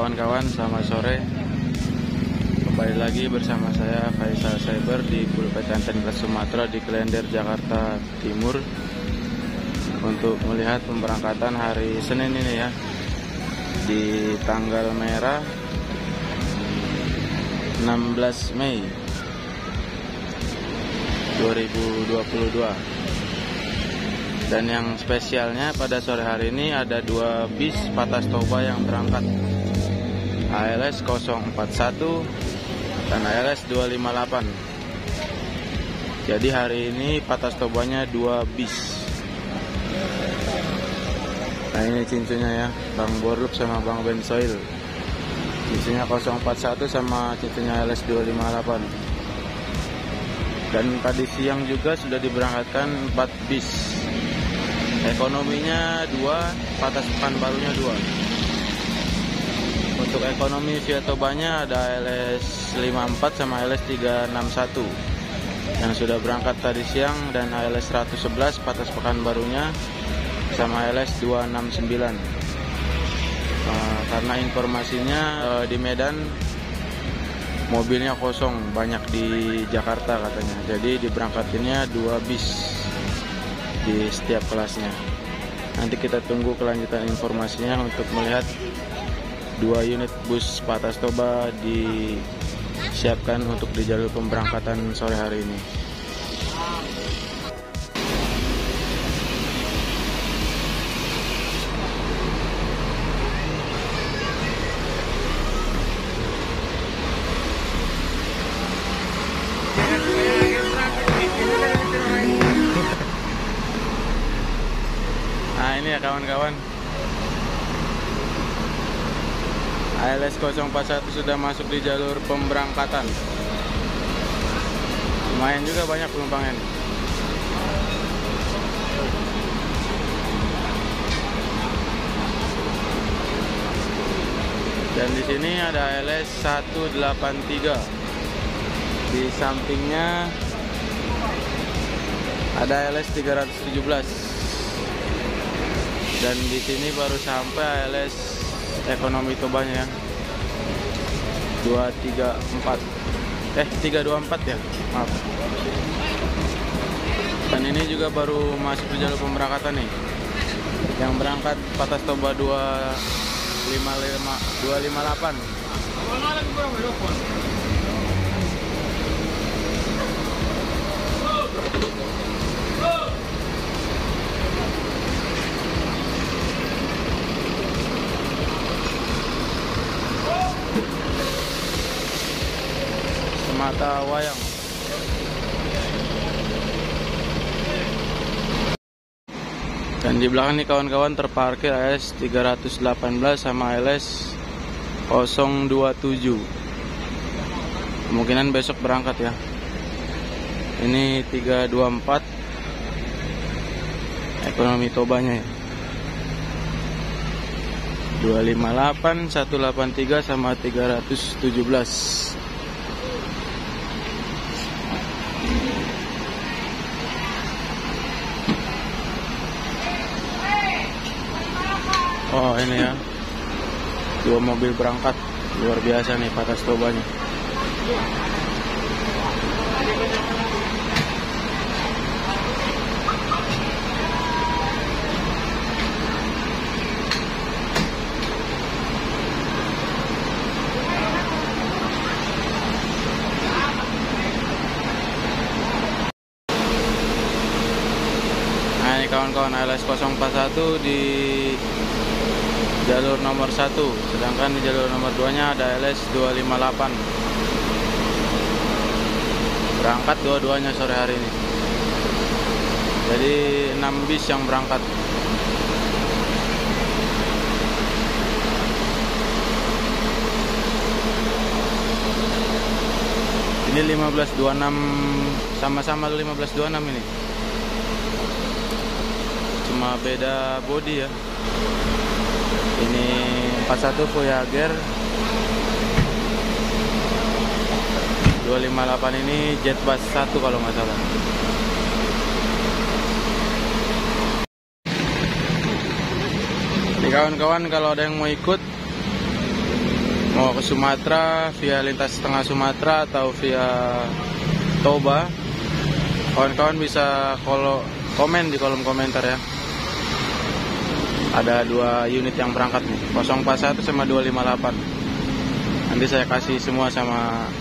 kawan-kawan, selamat sore. Kembali lagi bersama saya Faisal Cyber di Pulpetan Tenggelas Sumatera di Klender, Jakarta Timur, untuk melihat pemberangkatan hari Senin ini ya, di tanggal merah 16 Mei 2022. Dan yang spesialnya pada sore hari ini ada dua bis Patas Toba yang berangkat, ALS 041 dan ALS 258. Jadi hari ini Patas Tobanya dua bis. Nah, ini cincunya ya, Bang Borlup sama Bang Bensoil. Cincunya 041 sama cincunya ALS 258. Dan tadi siang juga sudah diberangkatkan 4 bis. Ekonominya 2, Patas Pekanbarunya 2. Untuk ekonomi via Tobanya ada ALS 54 sama ALS 361 yang sudah berangkat tadi siang, dan ALS 111 Patas Pekanbarunya sama ALS 269. Karena informasinya di Medan mobilnya kosong, banyak di Jakarta katanya. Jadi diberangkatinnya 2 bis di setiap kelasnya. Nanti kita tunggu kelanjutan informasinya untuk melihat 2 unit bus Patas Toba disiapkan untuk di jalur pemberangkatan sore hari ini. Nah, ini ya kawan-kawan, ALS 041 sudah masuk di jalur pemberangkatan. Lumayan juga banyak penumpangnya nih. Dan di sini ada ALS 183. Di sampingnya ada ALS 317. Dan di sini baru sampai ALS ekonomi Tobanya ya, 324 ya, maaf. Dan ini juga baru masuk di jalur pemberangkatan nih. Yang berangkat Patas Toba 258. Mata wayang. Dan di belakang nih kawan-kawan terparkir ALS 318 sama ALS 027. Kemungkinan besok berangkat ya. Ini 324 ekonomi Tobanya ya. 258, 183 sama 317. Oh, ini ya, 2 mobil berangkat, luar biasa nih Patas Tobanya. Nah, ini kawan-kawan, ALS 041 di jalur nomor 1, sedangkan di jalur nomor 2 nya ada ALS 258. Berangkat dua-duanya sore hari ini. Jadi 6 bis yang berangkat. Ini 1526, sama-sama 1526 ini. Cuma beda bodi ya. Ini 41 Voyager, 258 ini Jetbus 1 kalau nggak salah. Nih kawan-kawan, kalau ada yang mau ikut mau ke Sumatera via lintas tengah Sumatera atau via Toba, kawan-kawan bisa komen di kolom komentar ya. Ada 2 unit yang berangkat nih, 041 sama 258. Nanti saya kasih semua sama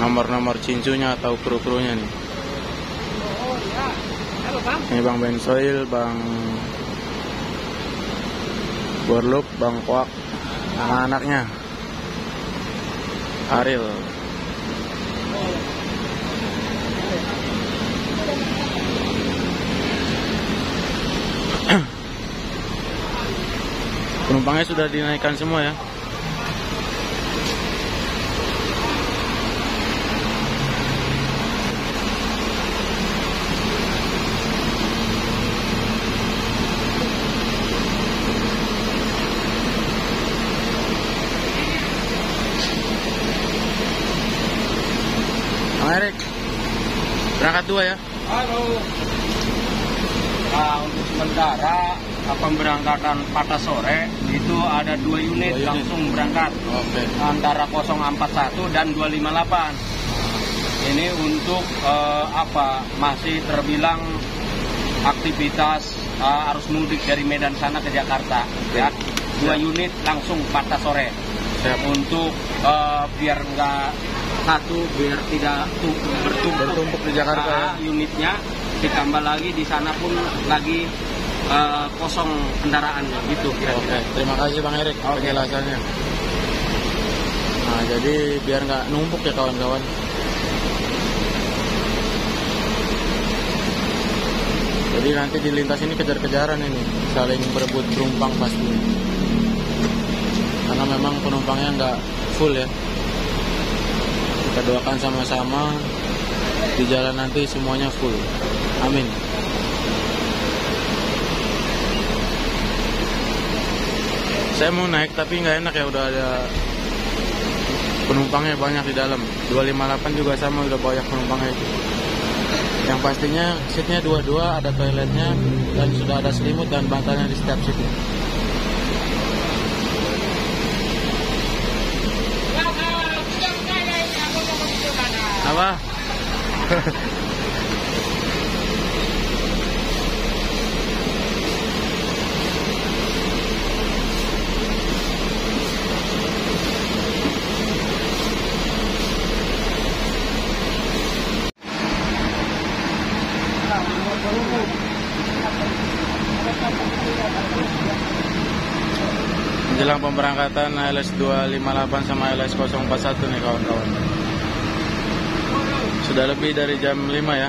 nomor-nomor cincunya atau kru-krunya nih. Ini Bang Bensoil, Bang Borlup, Bang Koak, anak-anaknya Ariel. Penumpangnya sudah dinaikkan semua ya. Bang Erik, berangkat 2 ya? Halo. Nah, untuk sementara pemberangkatan pada sore itu ada 2 unit langsung berangkat. Oke. Antara 041 dan 258. Ini untuk masih terbilang aktivitas arus mudik dari Medan sana ke Jakarta. Ya, 2 unit langsung pada sore. Siap. Untuk biar tidak bertumpuk di Jakarta ya. Unitnya ditambah lagi di sana pun lagi kosong kendaraannya gitu kira-kira. Oke, terima kasih Bang Erik penjelasannya. Nah, jadi biar nggak numpuk ya kawan-kawan. Jadi nanti di lintas ini kejar-kejaran ini, saling berebut penumpang pastinya. Karena memang penumpangnya nggak full ya. Kita doakan sama-sama di jalan nanti semuanya full. Amin. Saya mau naik tapi nggak enak ya, udah ada penumpangnya banyak di dalam. 258 juga sama, udah banyak penumpangnya itu. Yang pastinya seatnya 2-2, ada toiletnya dan sudah ada selimut dan bantalnya di setiap seatnya. Apa? Menjelang pemberangkatan ALS 258 sama ALS 041 nih kawan-kawan. Sudah lebih dari jam 5 ya.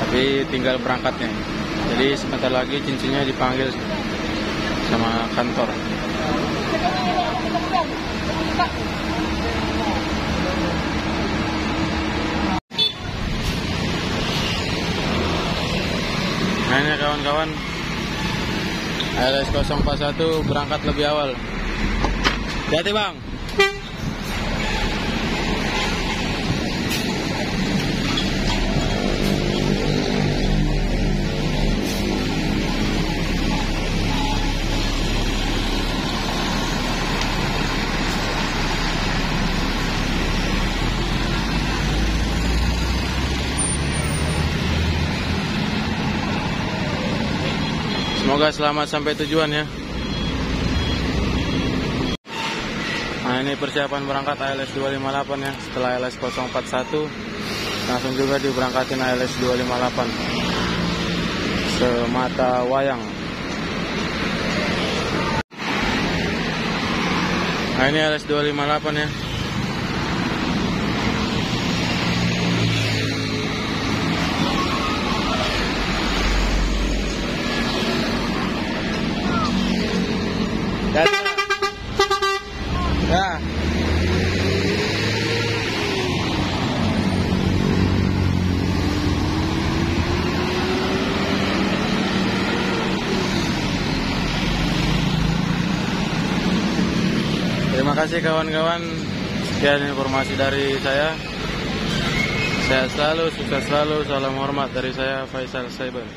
Tapi tinggal berangkatnya. Jadi sebentar lagi cincinnya dipanggil sama kantor. Nah ini kawan-kawan, ALS 041 berangkat lebih awal. Hati-hati Bang. Semoga selamat sampai tujuan ya. Nah ini persiapan berangkat ALS 258 ya. Setelah ALS 041 langsung juga diberangkatin ALS 258 Semata Wayang. Nah ini ALS 258 ya. Ya. Terima kasih kawan-kawan. Sekian informasi dari saya. Sehat selalu, sukses selalu. Salam hormat dari saya, Faisal Cyber.